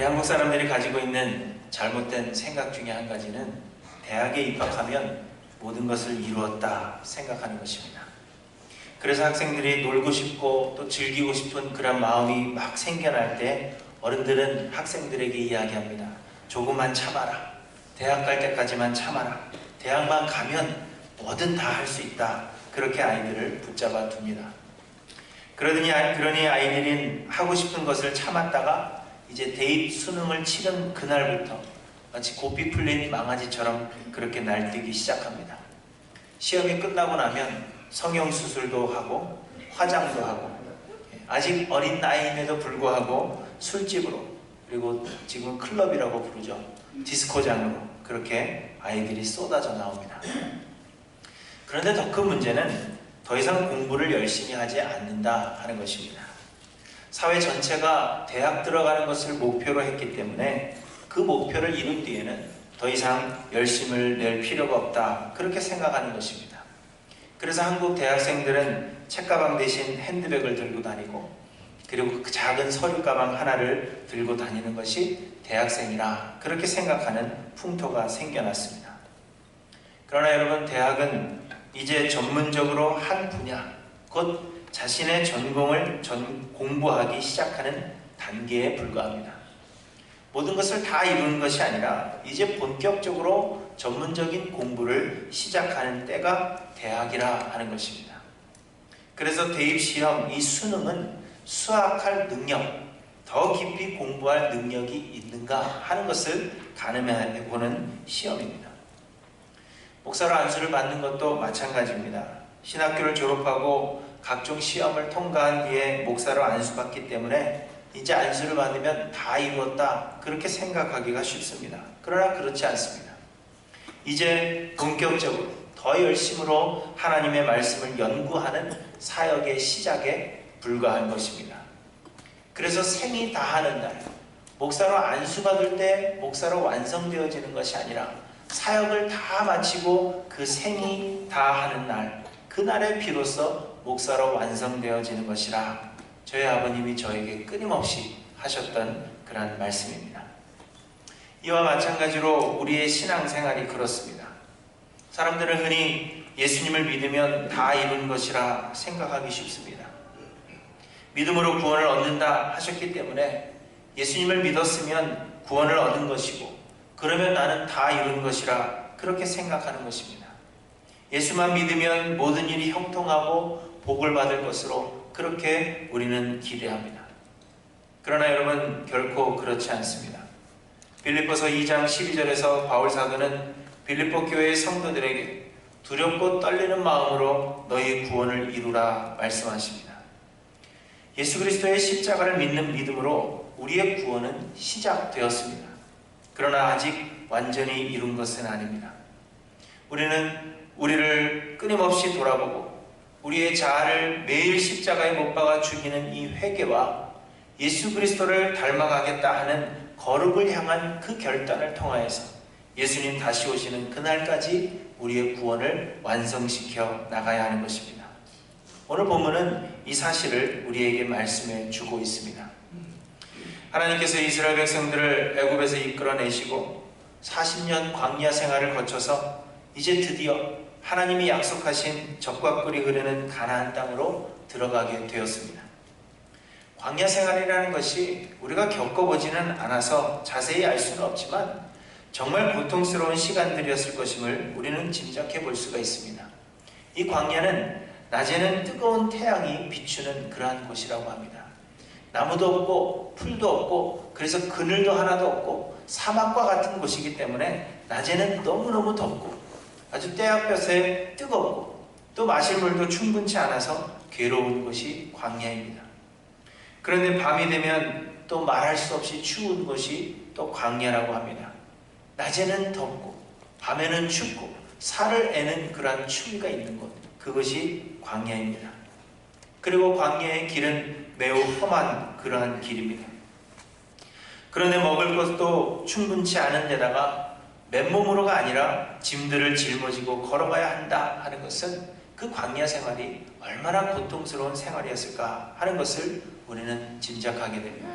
우리 한국 사람들이 가지고 있는 잘못된 생각 중에 한 가지는 대학에 입학하면 모든 것을 이루었다 생각하는 것입니다. 그래서 학생들이 놀고 싶고 또 즐기고 싶은 그런 마음이 막 생겨날 때 어른들은 학생들에게 이야기합니다. 조금만 참아라. 대학 갈 때까지만 참아라. 대학만 가면 뭐든 다 할 수 있다. 그렇게 아이들을 붙잡아 둡니다. 그러니 아이들은 하고 싶은 것을 참았다가 이제 대입 수능을 치른 그날부터 마치 고삐 풀린 망아지처럼 그렇게 날뛰기 시작합니다. 시험이 끝나고 나면 성형수술도 하고 화장도 하고 아직 어린 나이임에도 불구하고 술집으로, 그리고 지금 클럽이라고 부르죠, 디스코장으로 그렇게 아이들이 쏟아져 나옵니다. 그런데 더 큰 문제는 더 이상 공부를 열심히 하지 않는다 하는 것입니다. 사회 전체가 대학 들어가는 것을 목표로 했기 때문에 그 목표를 이룬 뒤에는 더 이상 열심을 낼 필요가 없다, 그렇게 생각하는 것입니다. 그래서 한국 대학생들은 책가방 대신 핸드백을 들고 다니고, 그리고 그 작은 서류 가방 하나를 들고 다니는 것이 대학생이라 그렇게 생각하는 풍토가 생겨났습니다. 그러나 여러분, 대학은 이제 전문적으로 한 분야, 곧 자신의 전공을 공부하기 시작하는 단계에 불과합니다. 모든 것을 다 이루는 것이 아니라 이제 본격적으로 전문적인 공부를 시작하는 때가 대학이라 하는 것입니다. 그래서 대입시험, 이 수능은 수학할 능력, 더 깊이 공부할 능력이 있는가 하는 것을 가늠해보는 시험입니다. 목사로 안수를 받는 것도 마찬가지입니다. 신학교를 졸업하고 각종 시험을 통과한 뒤에 목사로 안수받기 때문에 이제 안수를 받으면 다 이루었다, 그렇게 생각하기가 쉽습니다. 그러나 그렇지 않습니다. 이제 본격적으로 더 열심으로 하나님의 말씀을 연구하는 사역의 시작에 불과한 것입니다. 그래서 생이 다하는 날, 목사로 안수받을 때 목사로 완성되어지는 것이 아니라 사역을 다 마치고 그 생이 다하는 날, 그날에 비로소 목사로 완성되어지는 것이라 저희 아버님이 저에게 끊임없이 하셨던 그런 말씀입니다. 이와 마찬가지로 우리의 신앙생활이 그렇습니다. 사람들은 흔히 예수님을 믿으면 다 이룬 것이라 생각하기 쉽습니다. 믿음으로 구원을 얻는다 하셨기 때문에 예수님을 믿었으면 구원을 얻은 것이고, 그러면 나는 다 이룬 것이라 그렇게 생각하는 것입니다. 예수만 믿으면 모든 일이 형통하고 복을 받을 것으로 그렇게 우리는 기대합니다. 그러나 여러분, 결코 그렇지 않습니다. 빌립보서 2장 12절에서 바울 사도는 빌립보 교회의 성도들에게 두렵고 떨리는 마음으로 너희 구원을 이루라 말씀하십니다. 예수 그리스도의 십자가를 믿는 믿음으로 우리의 구원은 시작되었습니다. 그러나 아직 완전히 이룬 것은 아닙니다. 우리는 우리를 끊임없이 돌아보고 우리의 자아를 매일 십자가에 못 박아 죽이는 이 회개와 예수 그리스도를 닮아가겠다 하는 거룩을 향한 그 결단을 통하여서 예수님 다시 오시는 그날까지 우리의 구원을 완성시켜 나가야 하는 것입니다. 오늘 본문은 이 사실을 우리에게 말씀해 주고 있습니다. 하나님께서 이스라엘 백성들을 애굽에서 이끌어내시고 40년 광야 생활을 거쳐서 이제 드디어 하나님이 약속하신 젖과 꿀이 흐르는 가나안 땅으로 들어가게 되었습니다. 광야 생활이라는 것이 우리가 겪어보지는 않아서 자세히 알 수는 없지만 정말 고통스러운 시간들이었을 것임을 우리는 짐작해 볼 수가 있습니다. 이 광야는 낮에는 뜨거운 태양이 비추는 그러한 곳이라고 합니다. 나무도 없고 풀도 없고, 그래서 그늘도 하나도 없고 사막과 같은 곳이기 때문에 낮에는 너무너무 덥고 아주 떼약볕에 뜨겁고 또 마실 물도 충분치 않아서 괴로운 곳이 광야입니다. 그런데 밤이 되면 또 말할 수 없이 추운 곳이 또 광야라고 합니다. 낮에는 덥고 밤에는 춥고 살을 애는 그러한 추위가 있는 곳, 그것이 광야입니다. 그리고 광야의 길은 매우 험한 그러한 길입니다. 그런데 먹을 것도 충분치 않은 데다가 맨몸으로가 아니라 짐들을 짊어지고 걸어가야 한다 하는 것은 그 광야 생활이 얼마나 고통스러운 생활이었을까 하는 것을 우리는 짐작하게 됩니다.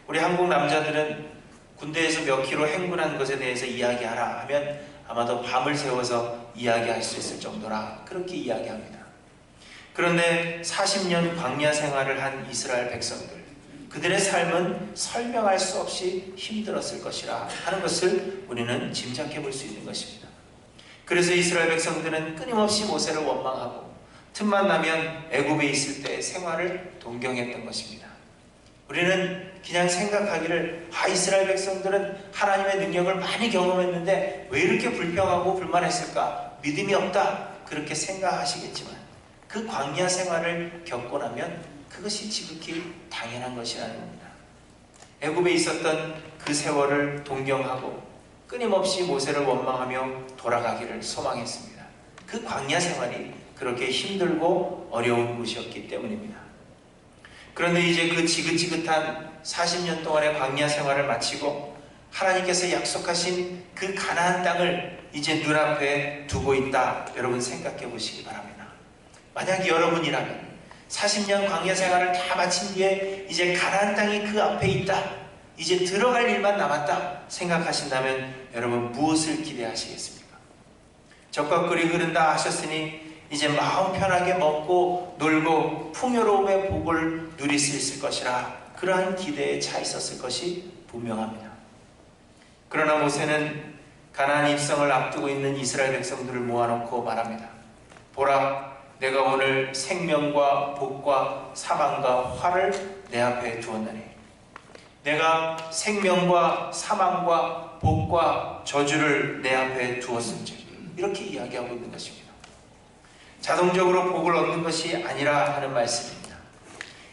우리 한국 남자들은 군대에서 몇 킬로 행군한 것에 대해서 이야기하라 하면 아마도 밤을 새워서 이야기할 수 있을 정도라 그렇게 이야기합니다. 그런데 40년 광야 생활을 한 이스라엘 백성들, 그들의 삶은 설명할 수 없이 힘들었을 것이라 하는 것을 우리는 짐작해 볼 수 있는 것입니다. 그래서 이스라엘 백성들은 끊임없이 모세를 원망하고 틈만 나면 애굽에 있을 때 생활을 동경했던 것입니다. 우리는 그냥 생각하기를 이스라엘 백성들은 하나님의 능력을 많이 경험했는데 왜 이렇게 불평하고 불만했을까? 믿음이 없다 그렇게 생각하시겠지만 그 광야 생활을 겪고 나면 그것이 지극히 당연한 것이라는 겁니다. 애굽에 있었던 그 세월을 동경하고 끊임없이 모세를 원망하며 돌아가기를 소망했습니다. 그 광야 생활이 그렇게 힘들고 어려운 곳이었기 때문입니다. 그런데 이제 그 지긋지긋한 40년 동안의 광야 생활을 마치고 하나님께서 약속하신 그 가나안 땅을 이제 눈앞에 두고 있다. 여러분 생각해 보시기 바랍니다. 만약 여러분이라면 40년 광야 생활을 다 마친 뒤에 이제 가나안 땅이 그 앞에 있다, 이제 들어갈 일만 남았다 생각하신다면 여러분 무엇을 기대하시겠습니까? 젖과 꿀이 흐른다 하셨으니 이제 마음 편하게 먹고 놀고 풍요로움의 복을 누릴 수 있을 것이라 그러한 기대에 차 있었을 것이 분명합니다. 그러나 모세는 가나안 입성을 앞두고 있는 이스라엘 백성들을 모아놓고 말합니다. 보라, 내가 오늘 생명과 복과 사망과 화를 내 앞에 두었나니 내가 생명과 사망과 복과 저주를 내 앞에 두었은즉 이렇게 이야기하고 있는 것입니다. 자동적으로 복을 얻는 것이 아니라 하는 말씀입니다.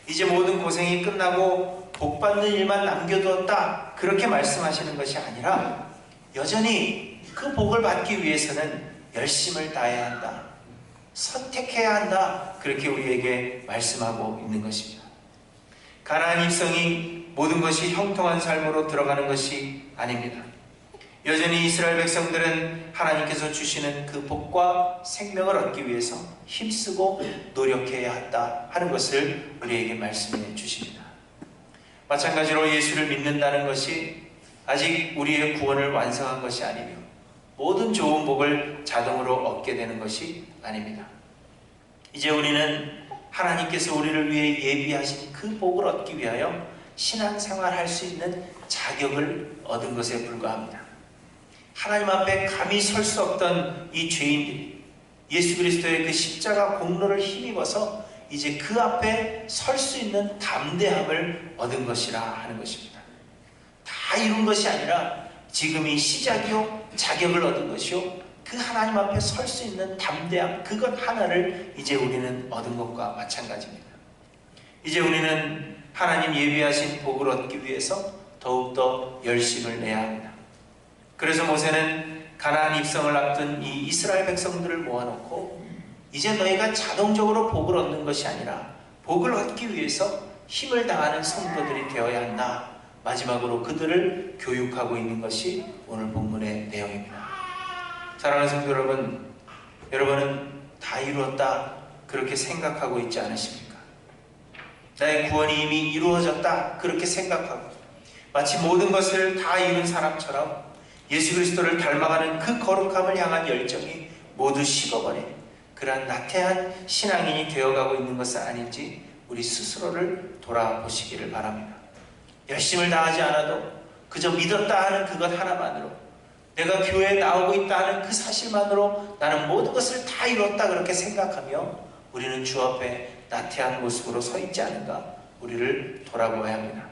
이제 모든 고생이 끝나고 복 받는 일만 남겨두었다 그렇게 말씀하시는 것이 아니라 여전히 그 복을 받기 위해서는 열심을 다해야 한다, 선택해야 한다 그렇게 우리에게 말씀하고 있는 것입니다. 가나안 입성이 모든 것이 형통한 삶으로 들어가는 것이 아닙니다. 여전히 이스라엘 백성들은 하나님께서 주시는 그 복과 생명을 얻기 위해서 힘쓰고 노력해야 한다 하는 것을 우리에게 말씀해 주십니다. 마찬가지로 예수를 믿는다는 것이 아직 우리의 구원을 완성한 것이 아니며 모든 좋은 복을 자동으로 얻게 되는 것이 아닙니다. 이제 우리는 하나님께서 우리를 위해 예비하신 그 복을 얻기 위하여 신앙생활할 수 있는 자격을 얻은 것에 불과합니다. 하나님 앞에 감히 설 수 없던 이 죄인들이 예수 그리스도의 그 십자가 공로를 힘입어서 이제 그 앞에 설 수 있는 담대함을 얻은 것이라 하는 것입니다. 다 이룬 것이 아니라 지금이 시작이요 자격을 얻은 것이요 그 하나님 앞에 설 수 있는 담대함, 그것 하나를 이제 우리는 얻은 것과 마찬가지입니다. 이제 우리는 하나님 예비하신 복을 얻기 위해서 더욱더 열심을 내야 합니다. 그래서 모세는 가나안 입성을 앞둔 이 이스라엘 백성들을 모아놓고 이제 너희가 자동적으로 복을 얻는 것이 아니라 복을 얻기 위해서 힘을 다하는 성도들이 되어야 한다. 마지막으로 그들을 교육하고 있는 것이 오늘 본문의 내용입니다. 사랑하는 성도 여러분, 여러분은 다 이루었다 그렇게 생각하고 있지 않으십니까? 나의 구원이 이미 이루어졌다 그렇게 생각하고 마치 모든 것을 다 이룬 사람처럼 예수 그리스도를 닮아가는 그 거룩함을 향한 열정이 모두 식어버린 그러한 나태한 신앙인이 되어가고 있는 것은 아닌지 우리 스스로를 돌아보시기를 바랍니다. 열심을 다하지 않아도 그저 믿었다 하는 그것 하나만으로, 내가 교회에 나오고 있다 하는 그 사실만으로 나는 모든 것을 다 이뤘다 그렇게 생각하며 우리는 주 앞에 나태한 모습으로 서 있지 않은가 우리를 돌아보아야 합니다.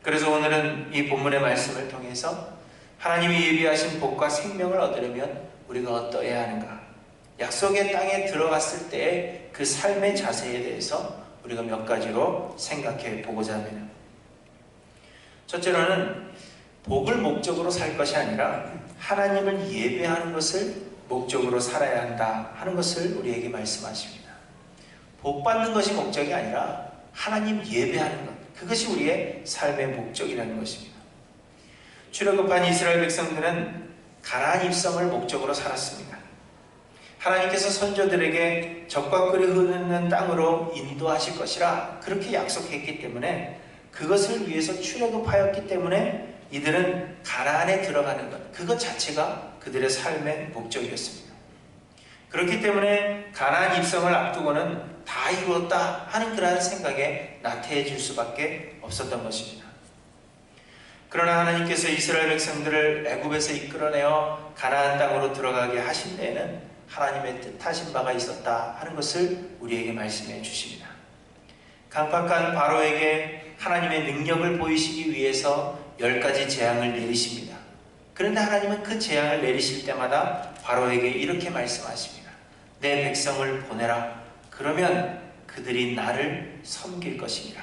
그래서 오늘은 이 본문의 말씀을 통해서 하나님이 예비하신 복과 생명을 얻으려면 우리가 어떠해야 하는가, 약속의 땅에 들어갔을 때의 그 삶의 자세에 대해서 우리가 몇 가지로 생각해 보고자 합니다. 첫째로는 복을 목적으로 살 것이 아니라 하나님을 예배하는 것을 목적으로 살아야 한다 하는 것을 우리에게 말씀하십니다. 복 받는 것이 목적이 아니라 하나님 예배하는 것, 그것이 우리의 삶의 목적이라는 것입니다. 출애굽한 이스라엘 백성들은 가나안 입성을 목적으로 살았습니다. 하나님께서 선조들에게 젖과 꿀이 흐르는 땅으로 인도하실 것이라 그렇게 약속했기 때문에 그것을 위해서 출애굽하였기 때문에 이들은 가나안에 들어가는 것, 그것 자체가 그들의 삶의 목적이었습니다. 그렇기 때문에 가나안 입성을 앞두고는 다 이루었다 하는 그러한 생각에 나태해질 수밖에 없었던 것입니다. 그러나 하나님께서 이스라엘 백성들을 애굽에서 이끌어내어 가나안 땅으로 들어가게 하신 데에는 하나님의 뜻하신 바가 있었다 하는 것을 우리에게 말씀해 주십니다. 강팍한 바로에게 하나님의 능력을 보이시기 위해서 10가지 재앙을 내리십니다. 그런데 하나님은 그 재앙을 내리실 때마다 바로에게 이렇게 말씀하십니다. 내 백성을 보내라. 그러면 그들이 나를 섬길 것이니라.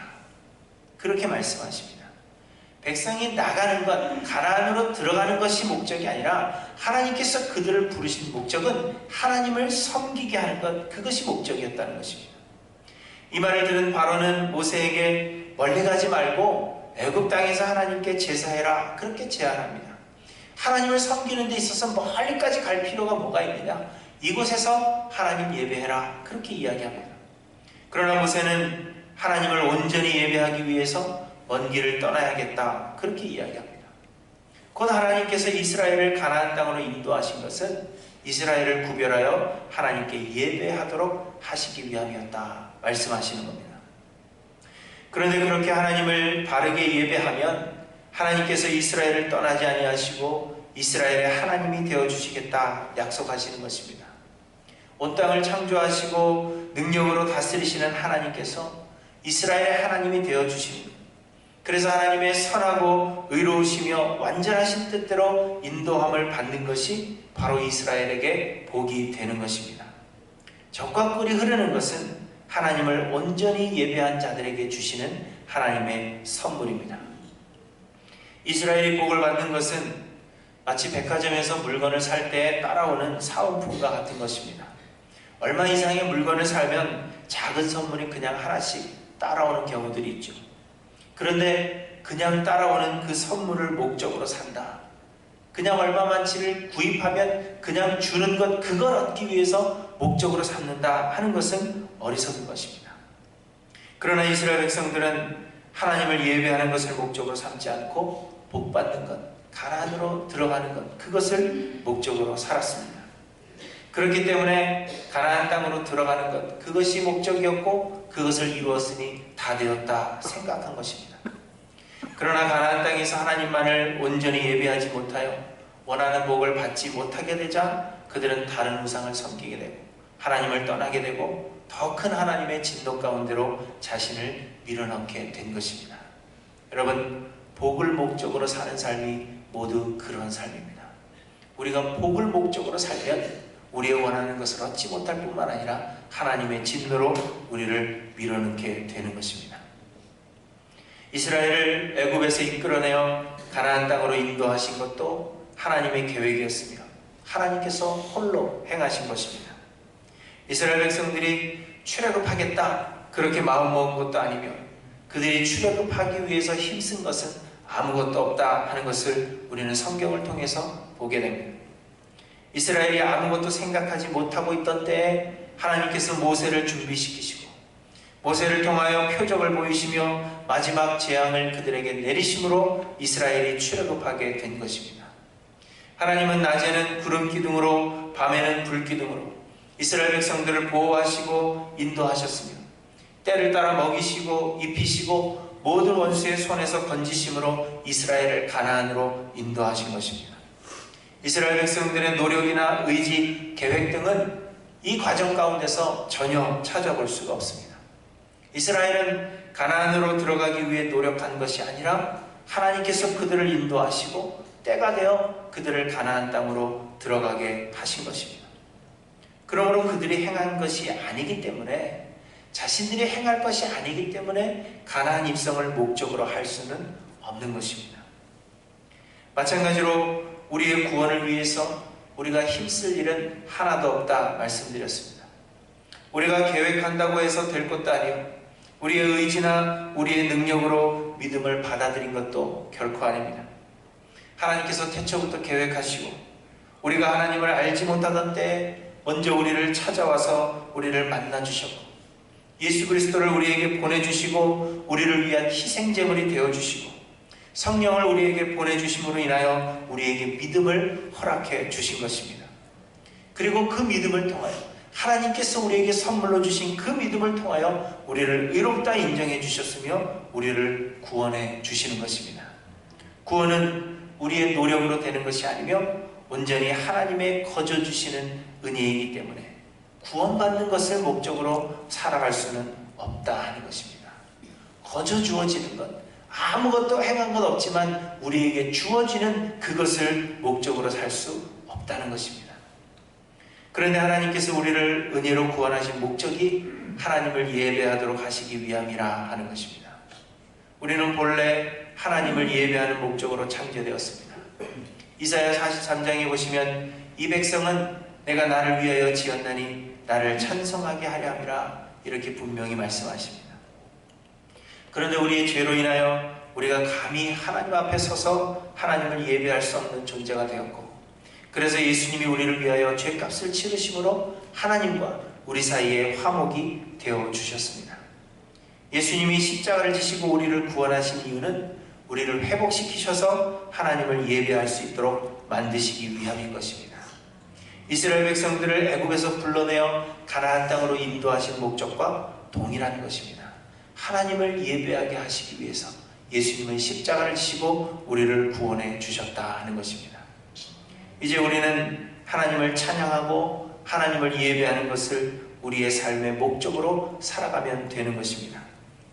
그렇게 말씀하십니다. 백성이 나가는 것, 가나안으로 들어가는 것이 목적이 아니라 하나님께서 그들을 부르신 목적은 하나님을 섬기게 하는 것, 그것이 목적이었다는 것입니다. 이 말을 들은 바로는 모세에게 멀리 가지 말고 애굽 땅에서 하나님께 제사해라, 그렇게 제안합니다. 하나님을 섬기는 데 있어서 멀리까지 갈 필요가 뭐가 있느냐? 이곳에서 하나님 예배해라, 그렇게 이야기합니다. 그러나 모세는 하나님을 온전히 예배하기 위해서 먼 길을 떠나야겠다, 그렇게 이야기합니다. 곧 하나님께서 이스라엘을 가나안 땅으로 인도하신 것은 이스라엘을 구별하여 하나님께 예배하도록 하시기 위함이었다 말씀하시는 겁니다. 그런데 그렇게 하나님을 바르게 예배하면 하나님께서 이스라엘을 떠나지 아니하시고 이스라엘의 하나님이 되어주시겠다 약속하시는 것입니다. 온 땅을 창조하시고 능력으로 다스리시는 하나님께서 이스라엘의 하나님이 되어주십니다. 그래서 하나님의 선하고 의로우시며 완전하신 뜻대로 인도함을 받는 것이 바로 이스라엘에게 복이 되는 것입니다. 적과 꿀이 흐르는 것은 하나님을 온전히 예배한 자들에게 주시는 하나님의 선물입니다. 이스라엘이 복을 받는 것은 마치 백화점에서 물건을 살 때 따라오는 사은품과 같은 것입니다. 얼마 이상의 물건을 사면 작은 선물이 그냥 하나씩 따라오는 경우들이 있죠. 그런데 그냥 따라오는 그 선물을 목적으로 산다. 그냥 얼마만치를 구입하면 그냥 주는 것, 그걸 얻기 위해서 목적으로 삼는다 하는 것은 어리석은 것입니다. 그러나 이스라엘 백성들은 하나님을 예배하는 것을 목적으로 삼지 않고 복받는 것, 가나안으로 들어가는 것, 그것을 목적으로 살았습니다. 그렇기 때문에 가나안 땅으로 들어가는 것, 그것이 목적이었고 그것을 이루었으니 다 되었다 생각한 것입니다. 그러나 가나안 땅에서 하나님만을 온전히 예배하지 못하여 원하는 복을 받지 못하게 되자 그들은 다른 우상을 섬기게 되고 하나님을 떠나게 되고 더 큰 하나님의 진노 가운데로 자신을 밀어넣게 된 것입니다. 여러분, 복을 목적으로 사는 삶이 모두 그런 삶입니다. 우리가 복을 목적으로 살면 우리의 원하는 것을 얻지 못할 뿐만 아니라 하나님의 진노로 우리를 밀어넣게 되는 것입니다. 이스라엘을 애굽에서 이끌어내어 가나안 땅으로 인도하신 것도 하나님의 계획이었으며 하나님께서 홀로 행하신 것입니다. 이스라엘 백성들이 출애굽하겠다 그렇게 마음먹은 것도 아니며 그들이 출애굽하기 위해서 힘쓴 것은 아무것도 없다 하는 것을 우리는 성경을 통해서 보게 됩니다. 이스라엘이 아무것도 생각하지 못하고 있던 때에 하나님께서 모세를 준비시키시고 모세를 통하여 표적을 보이시며 마지막 재앙을 그들에게 내리심으로 이스라엘이 출애굽하게 된 것입니다. 하나님은 낮에는 구름 기둥으로 밤에는 불 기둥으로 이스라엘 백성들을 보호하시고 인도하셨으며 때를 따라 먹이시고 입히시고 모든 원수의 손에서 건지심으로 이스라엘을 가나안으로 인도하신 것입니다. 이스라엘 백성들의 노력이나 의지, 계획 등은 이 과정 가운데서 전혀 찾아볼 수가 없습니다. 이스라엘은 가나안으로 들어가기 위해 노력한 것이 아니라 하나님께서 그들을 인도하시고 때가 되어 그들을 가나안 땅으로 들어가게 하신 것입니다. 그러므로 그들이 행한 것이 아니기 때문에 자신들이 행할 것이 아니기 때문에 가나안 입성을 목적으로 할 수는 없는 것입니다. 마찬가지로 우리의 구원을 위해서 우리가 힘쓸 일은 하나도 없다 말씀드렸습니다. 우리가 계획한다고 해서 될 것도 아니요 우리의 의지나 우리의 능력으로 믿음을 받아들인 것도 결코 아닙니다. 하나님께서 태초부터 계획하시고 우리가 하나님을 알지 못하던 때에 먼저 우리를 찾아와서 우리를 만나주셨고 예수 그리스도를 우리에게 보내주시고 우리를 위한 희생제물이 되어주시고 성령을 우리에게 보내주심으로 인하여 우리에게 믿음을 허락해 주신 것입니다. 그리고 그 믿음을 통하여 하나님께서 우리에게 선물로 주신 그 믿음을 통하여 우리를 의롭다 인정해 주셨으며 우리를 구원해 주시는 것입니다. 구원은 우리의 노력으로 되는 것이 아니며 온전히 하나님의 거저 주시는 은혜이기 때문에 구원받는 것을 목적으로 살아갈 수는 없다 하는 것입니다. 거저 주어지는 것, 아무것도 행한 것 없지만 우리에게 주어지는 그것을 목적으로 살 수 없다는 것입니다. 그런데 하나님께서 우리를 은혜로 구원하신 목적이 하나님을 예배하도록 하시기 위함이라 하는 것입니다. 우리는 본래 하나님을 예배하는 목적으로 창조되었습니다. 이사야 43장에 보시면 이 백성은 내가 나를 위하여 지었나니 나를 찬송하게 하려 함이라 이렇게 분명히 말씀하십니다. 그런데 우리의 죄로 인하여 우리가 감히 하나님 앞에 서서 하나님을 예배할 수 없는 존재가 되었고, 그래서 예수님이 우리를 위하여 죄값을 치르심으로 하나님과 우리 사이에 화목이 되어 주셨습니다. 예수님이 십자가를 지시고 우리를 구원하신 이유는 우리를 회복시키셔서 하나님을 예배할 수 있도록 만드시기 위함인 것입니다. 이스라엘 백성들을 애굽에서 불러내어 가나안 땅으로 인도하신 목적과 동일한 것입니다. 하나님을 예배하게 하시기 위해서 예수님은 십자가를 지시고 우리를 구원해 주셨다 하는 것입니다. 이제 우리는 하나님을 찬양하고 하나님을 예배하는 것을 우리의 삶의 목적으로 살아가면 되는 것입니다.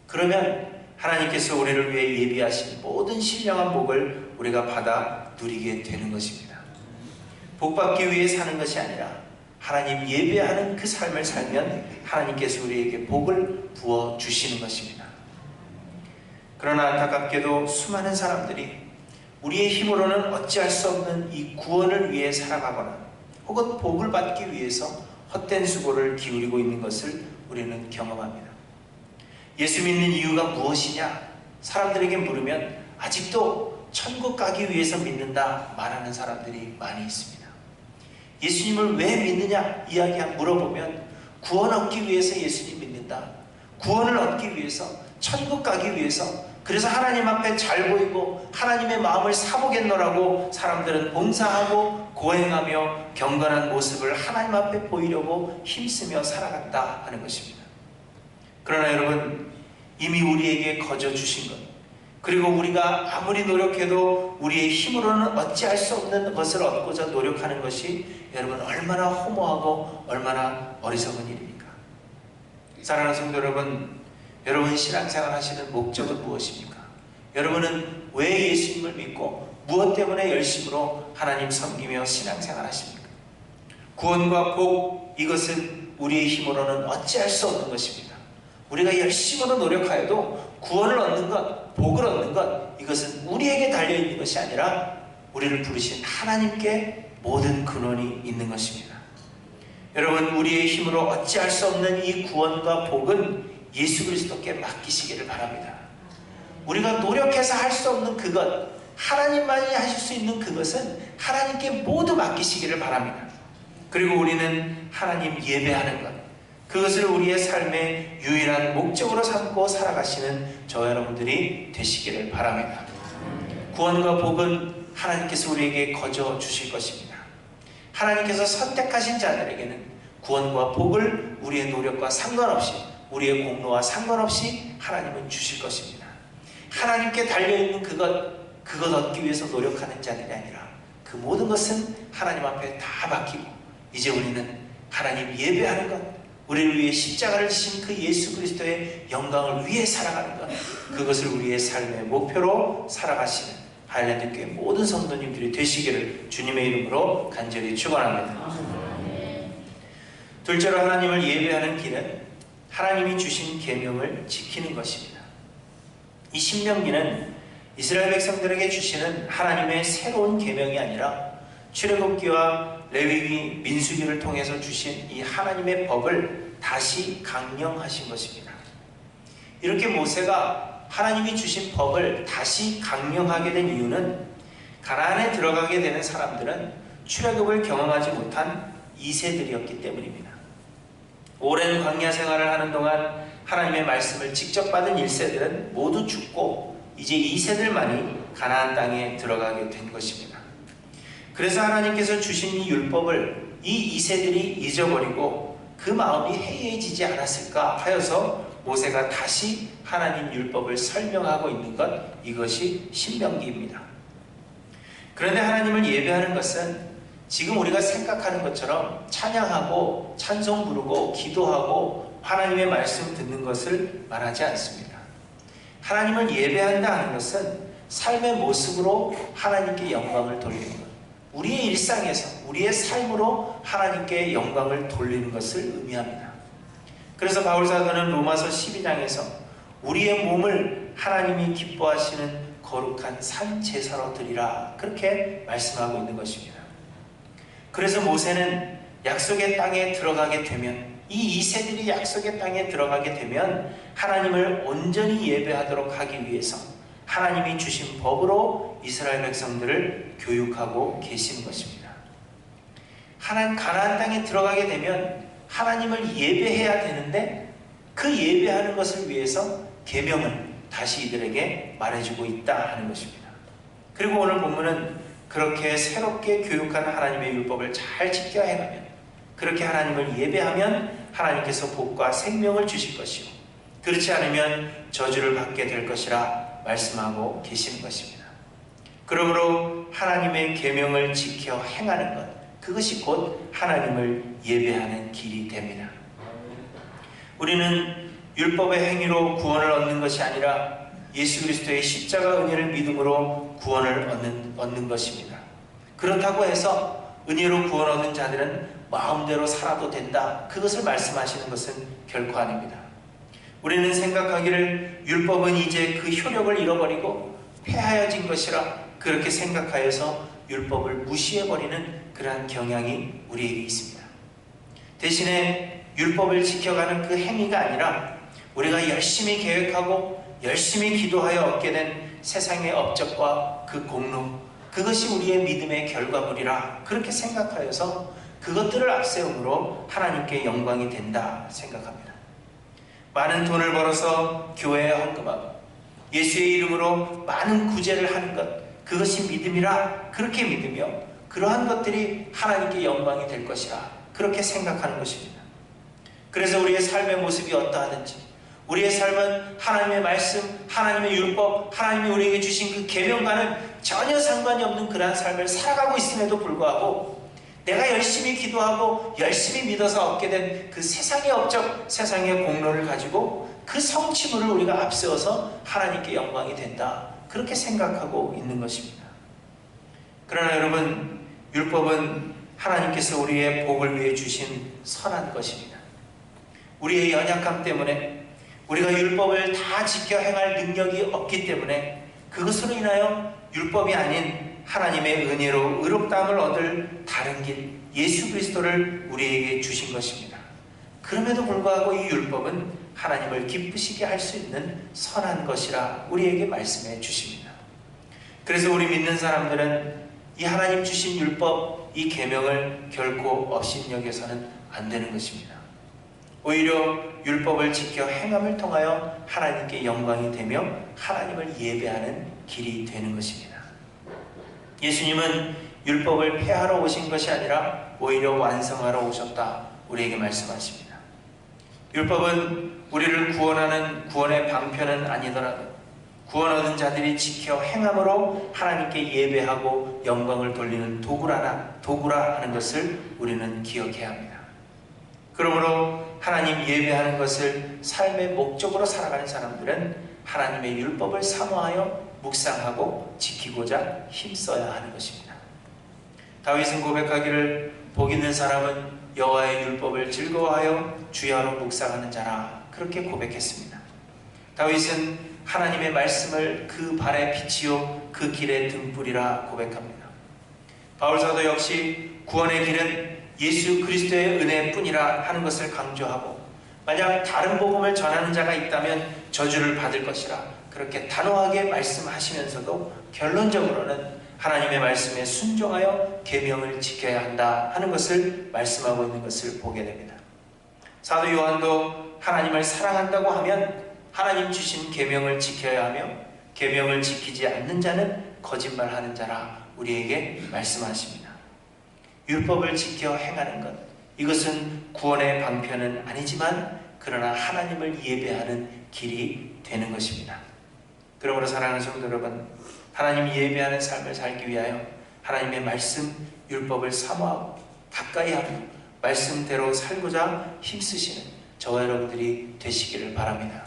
그러면 하나님께서 우리를 위해 예비하신 모든 신령한 복을 우리가 받아 누리게 되는 것입니다. 복받기 위해 사는 것이 아니라 하나님 예배하는 그 삶을 살면 하나님께서 우리에게 복을 부어주시는 것입니다. 그러나 안타깝게도 수많은 사람들이 우리의 힘으로는 어찌할 수 없는 이 구원을 위해 살아가거나 혹은 복을 받기 위해서 헛된 수고를 기울이고 있는 것을 우리는 경험합니다. 예수 믿는 이유가 무엇이냐? 사람들에게 물으면 아직도 천국 가기 위해서 믿는다 말하는 사람들이 많이 있습니다. 예수님을 왜 믿느냐 물어보면 구원 얻기 위해서 예수님 믿는다. 구원을 얻기 위해서, 천국 가기 위해서, 그래서 하나님 앞에 잘 보이고 하나님의 마음을 사보겠노라고 사람들은 봉사하고 고행하며 경건한 모습을 하나님 앞에 보이려고 힘쓰며 살아간다 하는 것입니다. 그러나 여러분, 이미 우리에게 거저 주신 것, 그리고 우리가 아무리 노력해도 우리의 힘으로는 어찌할 수 없는 것을 얻고자 노력하는 것이 여러분 얼마나 허무하고 얼마나 어리석은 일입니까? 사랑하는 성도 여러분, 여러분 신앙생활 하시는 목적은 무엇입니까? 여러분은 왜 예수님을 믿고 무엇 때문에 열심으로 하나님 섬기며 신앙생활 하십니까? 구원과 복, 이것은 우리의 힘으로는 어찌할 수 없는 것입니다. 우리가 열심으로 노력하여도 구원을 얻는 것, 복을 얻는 것, 이것은 우리에게 달려있는 것이 아니라 우리를 부르신 하나님께 모든 근원이 있는 것입니다. 여러분, 우리의 힘으로 어찌할 수 없는 이 구원과 복은 예수 그리스도께 맡기시기를 바랍니다. 우리가 노력해서 할 수 없는 그것, 하나님만이 하실 수 있는 그것은 하나님께 모두 맡기시기를 바랍니다. 그리고 우리는 하나님 예배하는 것, 그것을 우리의 삶의 유일한 목적으로 삼고 살아가시는 저와 여러분들이 되시기를 바랍니다. 구원과 복은 하나님께서 우리에게 거저 주실 것입니다. 하나님께서 선택하신 자들에게는 구원과 복을 우리의 노력과 상관없이, 우리의 공로와 상관없이 하나님은 주실 것입니다. 하나님께 달려있는 그것 얻기 위해서 노력하는 자들이 아니라 그 모든 것은 하나님 앞에 다 맡기고 이제 우리는 하나님 예배하는 것, 우리를 위해 십자가를 지신 그 예수 그리스도의 영광을 위해 살아가는 것, 그것을 우리의 삶의 목표로 살아가시는 하일랜드 교회 모든 성도님들이 되시기를 주님의 이름으로 간절히 축원합니다. 둘째로 하나님을 예배하는 길은 하나님이 주신 계명을 지키는 것입니다. 이 신명기는 이스라엘 백성들에게 주시는 하나님의 새로운 계명이 아니라 출애굽기와 레위기, 민수기를 통해서 주신 이 하나님의 법을 다시 강령하신 것입니다. 이렇게 모세가 하나님이 주신 법을 다시 강령하게 된 이유는 가나안에 들어가게 되는 사람들은 출애굽을 경험하지 못한 2세들이었기 때문입니다. 오랜 광야 생활을 하는 동안 하나님의 말씀을 직접 받은 1세들은 모두 죽고 이제 2세들만이 가나안 땅에 들어가게 된 것입니다. 그래서 하나님께서 주신 이 율법을 이 2세들이 잊어버리고 그 마음이 해이해지지 않았을까 하여서 모세가 다시 하나님 율법을 설명하고 있는 것, 이것이 신명기입니다. 그런데 하나님을 예배하는 것은 지금 우리가 생각하는 것처럼 찬양하고 찬송 부르고 기도하고 하나님의 말씀 듣는 것을 말하지 않습니다. 하나님을 예배한다 하는 것은 삶의 모습으로 하나님께 영광을 돌리는 것, 우리의 일상에서 우리의 삶으로 하나님께 영광을 돌리는 것을 의미합니다. 그래서 바울사도는 로마서 12장에서 우리의 몸을 하나님이 기뻐하시는 거룩한 산 제사로 드리라, 그렇게 말씀하고 있는 것입니다. 그래서 모세는 약속의 땅에 들어가게 되면, 이 2세들이 약속의 땅에 들어가게 되면 하나님을 온전히 예배하도록 하기 위해서 하나님이 주신 법으로 이스라엘 백성들을 교육하고 계시는 것입니다. 가나안 땅에 들어가게 되면 하나님을 예배해야 되는데 그 예배하는 것을 위해서 계명을 다시 이들에게 말해주고 있다 하는 것입니다. 그리고 오늘 본문은 그렇게 새롭게 교육한 하나님의 율법을 잘 지켜 행하면, 그렇게 하나님을 예배하면 하나님께서 복과 생명을 주실 것이요, 그렇지 않으면 저주를 받게 될 것이라 말씀하고 계시는 것입니다. 그러므로 하나님의 계명을 지켜 행하는 것, 그것이 곧 하나님을 예배하는 길이 됩니다. 우리는 율법의 행위로 구원을 얻는 것이 아니라 예수 그리스도의 십자가 은혜를 믿음으로 구원을 얻는 것입니다. 그렇다고 해서 은혜로 구원 얻은 자들은 마음대로 살아도 된다, 그것을 말씀하시는 것은 결코 아닙니다. 우리는 생각하기를 율법은 이제 그 효력을 잃어버리고 폐하여진 것이라 그렇게 생각하여서 율법을 무시해버리는 그러한 경향이 우리에게 있습니다. 대신에 율법을 지켜가는 그 행위가 아니라 우리가 열심히 계획하고 열심히 기도하여 얻게 된 세상의 업적과 그 공로, 그것이 우리의 믿음의 결과물이라 그렇게 생각하여서 그것들을 앞세움으로 하나님께 영광이 된다 생각합니다. 많은 돈을 벌어서 교회에 헌금하고 예수의 이름으로 많은 구제를 하는 것, 그것이 믿음이라 그렇게 믿으며 그러한 것들이 하나님께 영광이 될 것이라 그렇게 생각하는 것입니다. 그래서 우리의 삶의 모습이 어떠하든지 우리의 삶은 하나님의 말씀, 하나님의 율법, 하나님이 우리에게 주신 그 계명과는 전혀 상관이 없는 그러한 삶을 살아가고 있음에도 불구하고 내가 열심히 기도하고 열심히 믿어서 얻게 된 그 세상의 업적, 세상의 공로를 가지고 그 성취물을 우리가 앞세워서 하나님께 영광이 된다, 그렇게 생각하고 있는 것입니다. 그러나 여러분, 율법은 하나님께서 우리의 복을 위해 주신 선한 것입니다. 우리의 연약함 때문에 우리가 율법을 다 지켜 행할 능력이 없기 때문에 그것으로 인하여 율법이 아닌 하나님의 은혜로 의롭다함을 얻을 다른 길, 예수 그리스도를 우리에게 주신 것입니다. 그럼에도 불구하고 이 율법은 하나님을 기쁘시게 할 수 있는 선한 것이라 우리에게 말씀해 주십니다. 그래서 우리 믿는 사람들은 이 하나님 주신 율법, 이 계명을 결코 업신여겨서는 안 되는 것입니다. 오히려 율법을 지켜 행함을 통하여 하나님께 영광이 되며 하나님을 예배하는 길이 되는 것입니다. 예수님은 율법을 폐하러 오신 것이 아니라 오히려 완성하러 오셨다, 우리에게 말씀하십니다. 율법은 우리를 구원하는 구원의 방편은 아니더라도 구원 얻은 자들이 지켜 행함으로 하나님께 예배하고 영광을 돌리는 도구라 하는 것을 우리는 기억해야 합니다. 그러므로 하나님 예배하는 것을 삶의 목적으로 살아가는 사람들은 하나님의 율법을 사모하여 묵상하고 지키고자 힘써야 하는 것입니다. 다윗은 고백하기를 복 있는 사람은 여호와의 율법을 즐거워하여 주야로 묵상하는 자라, 그렇게 고백했습니다. 다윗은 하나님의 말씀을 그 발의 빛이요 그 길의 등불이라 고백합니다. 바울사도 역시 구원의 길은 예수 그리스도의 은혜뿐이라 하는 것을 강조하고, 만약 다른 복음을 전하는 자가 있다면 저주를 받을 것이라 그렇게 단호하게 말씀하시면서도 결론적으로는 하나님의 말씀에 순종하여 계명을 지켜야 한다 하는 것을 말씀하고 있는 것을 보게 됩니다. 사도 요한도 하나님을 사랑한다고 하면 하나님 주신 계명을 지켜야 하며 계명을 지키지 않는 자는 거짓말하는 자라 우리에게 말씀하십니다. 율법을 지켜 행하는 것, 이것은 구원의 방편은 아니지만 그러나 하나님을 예배하는 길이 되는 것입니다. 그러므로 사랑하는 성도 여러분, 하나님 예배하는 삶을 살기 위하여 하나님의 말씀, 율법을 사모하고 가까이 하며 말씀대로 살고자 힘쓰시는 저와 여러분들이 되시기를 바랍니다.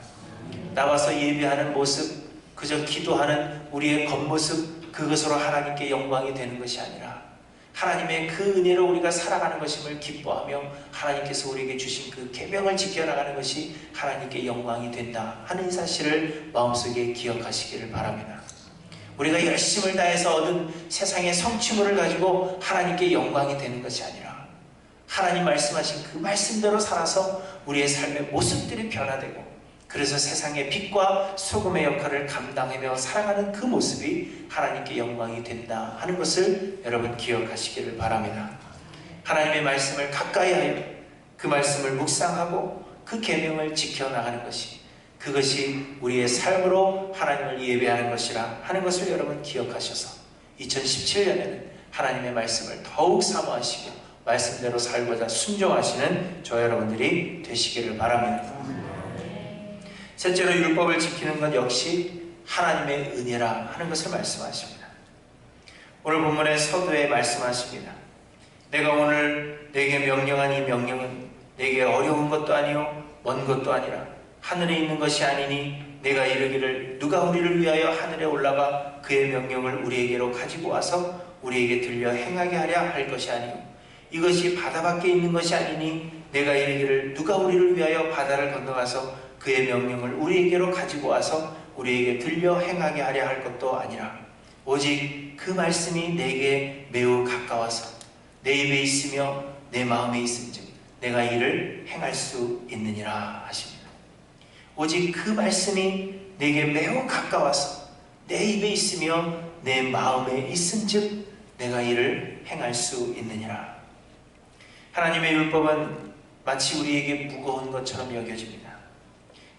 나와서 예배하는 모습, 그저 기도하는 우리의 겉모습, 그것으로 하나님께 영광이 되는 것이 아니라 하나님의 그 은혜로 우리가 살아가는 것임을 기뻐하며 하나님께서 우리에게 주신 그 계명을 지켜나가는 것이 하나님께 영광이 된다 하는 사실을 마음속에 기억하시기를 바랍니다. 우리가 열심을 다해서 얻은 세상의 성취물을 가지고 하나님께 영광이 되는 것이 아니라 하나님 말씀하신 그 말씀대로 살아서 우리의 삶의 모습들이 변화되고 그래서 세상의 빛과 소금의 역할을 감당하며 살아가는 그 모습이 하나님께 영광이 된다 하는 것을 여러분 기억하시기를 바랍니다. 하나님의 말씀을 가까이 하여 그 말씀을 묵상하고 그 계명을 지켜나가는 것이 그것이 우리의 삶으로 하나님을 예배하는 것이라 하는 것을 여러분 기억하셔서 2017년에는 하나님의 말씀을 더욱 사모하시고 말씀대로 살고자 순종하시는 저 여러분들이 되시기를 바랍니다. 셋째로 율법을 지키는 것 역시 하나님의 은혜라 하는 것을 말씀하십니다. 오늘 본문의 서두에 말씀하십니다. 내가 오늘 내게 명령한 이 명령은 내게 어려운 것도 아니요 먼 것도 아니라 하늘에 있는 것이 아니니 내가 이르기를 누가 우리를 위하여 하늘에 올라가 그의 명령을 우리에게로 가지고 와서 우리에게 들려 행하게 하랴 할 것이 아니요 이것이 바다 밖에 있는 것이 아니니 내가 이르기를 누가 우리를 위하여 바다를 건너가서 그의 명령을 우리에게로 가지고 와서 우리에게 들려 행하게 하려 할 것도 아니라 오직 그 말씀이 내게 매우 가까워서 내 입에 있으며 내 마음에 있은즉 내가 이를 행할 수 있느니라 하십니다. 오직 그 말씀이 내게 매우 가까워서 내 입에 있으며 내 마음에 있은즉 내가 이를 행할 수 있느니라. 하나님의 율법은 마치 우리에게 무거운 것처럼 여겨집니다.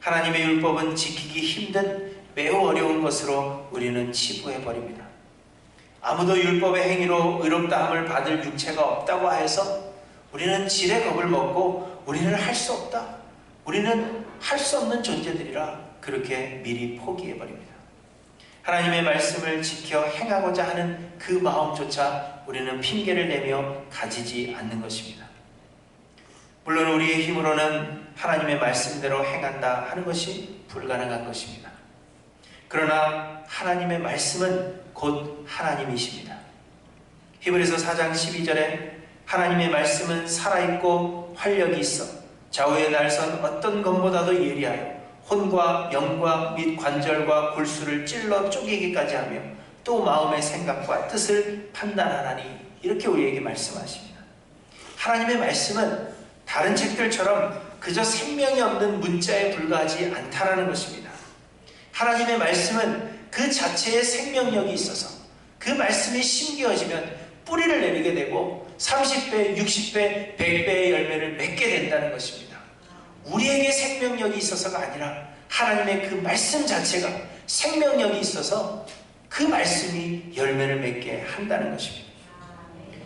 하나님의 율법은 지키기 힘든 매우 어려운 것으로 우리는 치부해버립니다. 아무도 율법의 행위로 의롭다함을 받을 육체가 없다고 해서 우리는 질의 겁을 먹고 우리는 할 수 없다, 우리는 할 수 없는 존재들이라 그렇게 미리 포기해버립니다. 하나님의 말씀을 지켜 행하고자 하는 그 마음조차 우리는 핑계를 내며 가지지 않는 것입니다. 물론 우리의 힘으로는 하나님의 말씀대로 행한다 하는 것이 불가능한 것입니다. 그러나 하나님의 말씀은 곧 하나님이십니다. 히브리서 4장 12절에 하나님의 말씀은 살아있고 활력이 있어 좌우의 날선 어떤 것보다도 예리하여 혼과 영과 및 관절과 골수를 찔러 쪼개기까지 하며 또 마음의 생각과 뜻을 판단하나니 이렇게 우리에게 말씀하십니다. 하나님의 말씀은 다른 책들처럼 그저 생명이 없는 문자에 불과하지 않다라는 것입니다. 하나님의 말씀은 그 자체에 생명력이 있어서 그 말씀이 심겨지면 뿌리를 내리게 되고 30배, 60배, 100배의 열매를 맺게 된다는 것입니다. 우리에게 생명력이 있어서가 아니라 하나님의 그 말씀 자체가 생명력이 있어서 그 말씀이 열매를 맺게 한다는 것입니다.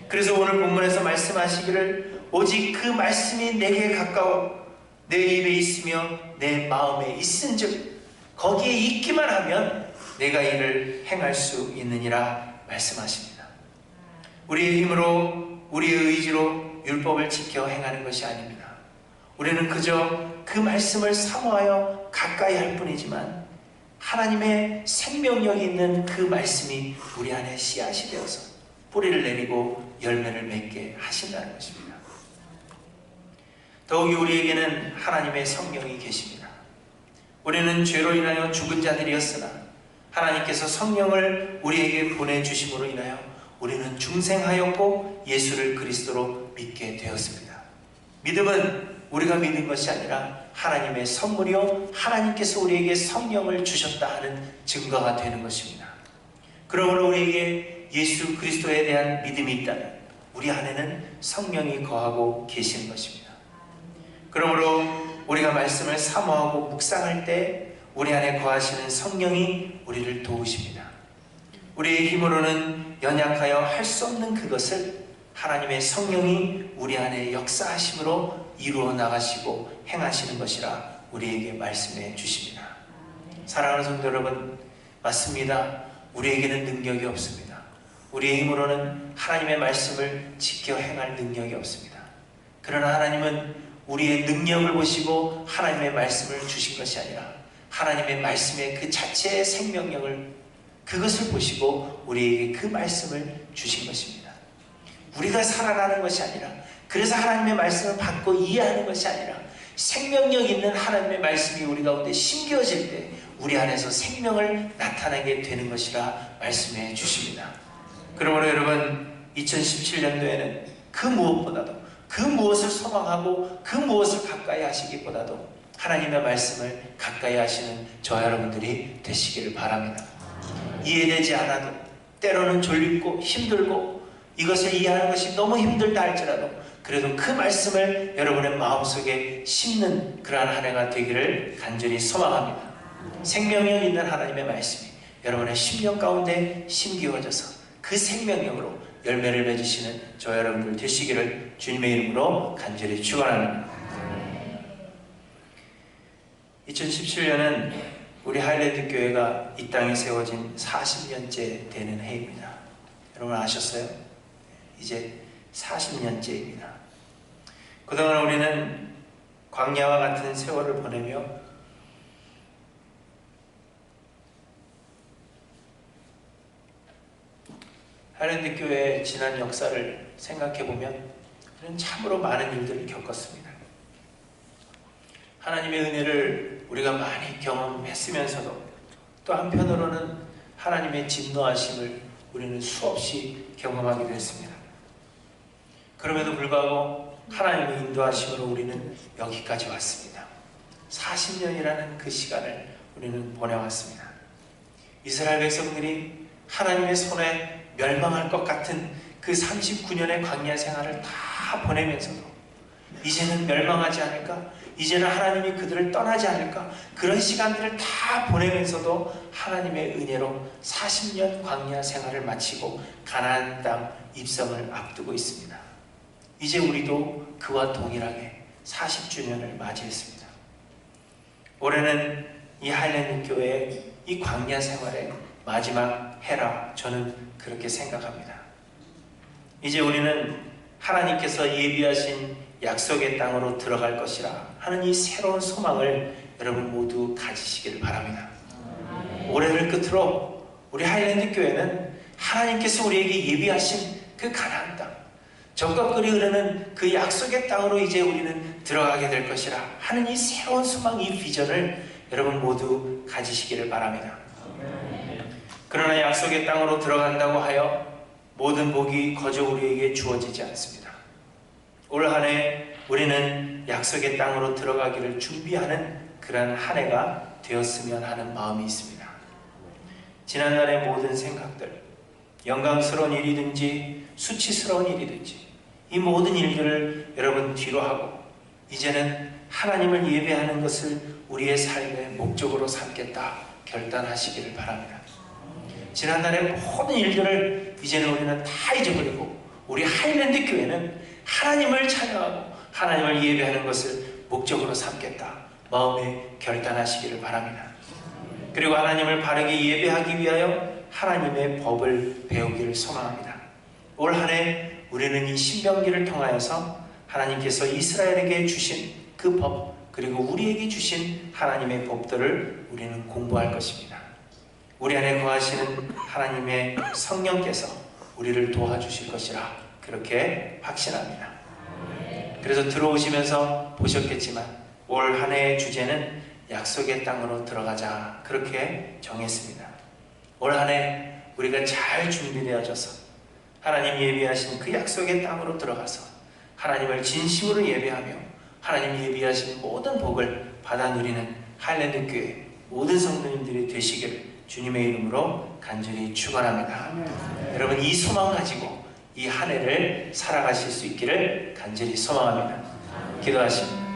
그래서 오늘 본문에서 말씀하시기를 오직 그 말씀이 내게 가까워 내 입에 있으며 내 마음에 있은즉 거기에 있기만 하면 내가 이를 행할 수 있느니라 말씀하십니다. 우리의 힘으로 우리의 의지로 율법을 지켜 행하는 것이 아닙니다. 우리는 그저 그 말씀을 사모하여 가까이 할 뿐이지만 하나님의 생명력이 있는 그 말씀이 우리 안에 씨앗이 되어서 뿌리를 내리고 열매를 맺게 하신다는 것입니다. 더욱이 우리에게는 하나님의 성령이 계십니다. 우리는 죄로 인하여 죽은 자들이었으나 하나님께서 성령을 우리에게 보내주심으로 인하여 우리는 중생하였고 예수를 그리스도로 믿게 되었습니다. 믿음은 우리가 믿는 것이 아니라 하나님의 선물이요 하나님께서 우리에게 성령을 주셨다 하는 증거가 되는 것입니다. 그러므로 우리에게 예수 그리스도에 대한 믿음이 있다면 우리 안에는 성령이 거하고 계시는 것입니다. 그러므로 우리가 말씀을 사모하고 묵상할 때 우리 안에 거하시는 성령이 우리를 도우십니다. 우리의 힘으로는 연약하여 할 수 없는 그것을 하나님의 성령이 우리 안에 역사하심으로 이루어 나가시고 행하시는 것이라 우리에게 말씀해 주십니다. 사랑하는 성도 여러분, 맞습니다. 우리에게는 능력이 없습니다. 우리의 힘으로는 하나님의 말씀을 지켜 행할 능력이 없습니다. 그러나 하나님은 우리의 능력을 보시고 하나님의 말씀을 주신 것이 아니라 하나님의 말씀의 그 자체의 생명력을, 그것을 보시고 우리에게 그 말씀을 주신 것입니다. 우리가 살아가는 것이 아니라, 그래서 하나님의 말씀을 받고 이해하는 것이 아니라 생명력 있는 하나님의 말씀이 우리 가운데 심겨질 때 우리 안에서 생명을 나타나게 되는 것이라 말씀해 주십니다. 그러므로 여러분, 2017년도에는 그 무엇보다도, 그 무엇을 소망하고 그 무엇을 가까이 하시기보다도 하나님의 말씀을 가까이 하시는 저와 여러분들이 되시기를 바랍니다. 이해되지 않아도, 때로는 졸립고 힘들고 이것을 이해하는 것이 너무 힘들다 할지라도 그래도 그 말씀을 여러분의 마음속에 심는 그러한 한 해가 되기를 간절히 소망합니다. 생명력 있는 하나님의 말씀이 여러분의 심령 가운데 심기어져서 그 생명력으로 열매를 맺으시는 저와 여러분들 되시기를 주님의 이름으로 간절히 축원합니다. 2017년은 우리 하일랜드 교회가 이 땅에 세워진 40년째 되는 해입니다. 여러분 아셨어요? 이제 40년째입니다. 그동안 우리는 광야와 같은 세월을 보내며 하일랜드 교회의 지난 역사를 생각해보면 우리는 참으로 많은 일들을 겪었습니다. 하나님의 은혜를 우리가 많이 경험했으면서도 또 한편으로는 하나님의 진노하심을 우리는 수없이 경험하기도 했습니다. 그럼에도 불구하고 하나님의 인도하심으로 우리는 여기까지 왔습니다. 40년이라는 그 시간을 우리는 보내왔습니다. 이스라엘 백성들이 하나님의 손에 멸망할 것 같은 그 39년의 광야 생활을 다 보내면서도 이제는 멸망하지 않을까? 이제는 하나님이 그들을 떠나지 않을까? 그런 시간들을 다 보내면서도 하나님의 은혜로 40년 광야 생활을 마치고 가나안 땅 입성을 앞두고 있습니다. 이제 우리도 그와 동일하게 40주년을 맞이했습니다. 올해는 이 하일랜드 교회의 이 광야 생활의 마지막 해라 저는 그렇게 생각합니다. 이제 우리는 하나님께서 예비하신 약속의 땅으로 들어갈 것이라 하는 이 새로운 소망을 여러분 모두 가지시기를 바랍니다. 올해를 끝으로 우리 하일랜드 교회는 하나님께서 우리에게 예비하신 그 가나안 땅, 적과 꿀이 흐르는 그 약속의 땅으로 이제 우리는 들어가게 될 것이라 하는 이 새로운 소망, 이 비전을 여러분 모두 가지시기를 바랍니다. 그러나 약속의 땅으로 들어간다고 하여 모든 복이 거저 우리에게 주어지지 않습니다. 올 한 해 우리는 약속의 땅으로 들어가기를 준비하는 그런 한 해가 되었으면 하는 마음이 있습니다. 지난날의 모든 생각들, 영광스러운 일이든지 수치스러운 일이든지 이 모든 일들을 여러분 뒤로 하고 이제는 하나님을 예배하는 것을 우리의 삶의 목적으로 삼겠다 결단하시기를 바랍니다. 지난날의 모든 일들을 이제는 우리는 다 잊어버리고 우리 하일랜드 교회는 하나님을 찬양하고 하나님을 예배하는 것을 목적으로 삼겠다 마음에 결단하시기를 바랍니다. 그리고 하나님을 바르게 예배하기 위하여 하나님의 법을 배우기를 소망합니다. 올 한 해 우리는 이 신명기를 통하여서 하나님께서 이스라엘에게 주신 그 법, 그리고 우리에게 주신 하나님의 법들을 우리는 공부할 것입니다. 우리 안에 거하시는 하나님의 성령께서 우리를 도와주실 것이라 그렇게 확신합니다. 그래서 들어오시면서 보셨겠지만 올 한 해의 주제는 약속의 땅으로 들어가자 그렇게 정했습니다. 올 한 해 우리가 잘 준비되어져서 하나님 예비하신 그 약속의 땅으로 들어가서 하나님을 진심으로 예배하며 하나님 예비하신 모든 복을 받아 누리는 하일랜드 교회 모든 성도님들이 되시기를 주님의 이름으로 간절히 축원합니다. 여러분 이 소망 가지고 이 한 해를 살아가실 수 있기를 간절히 소망합니다. 기도하십니다.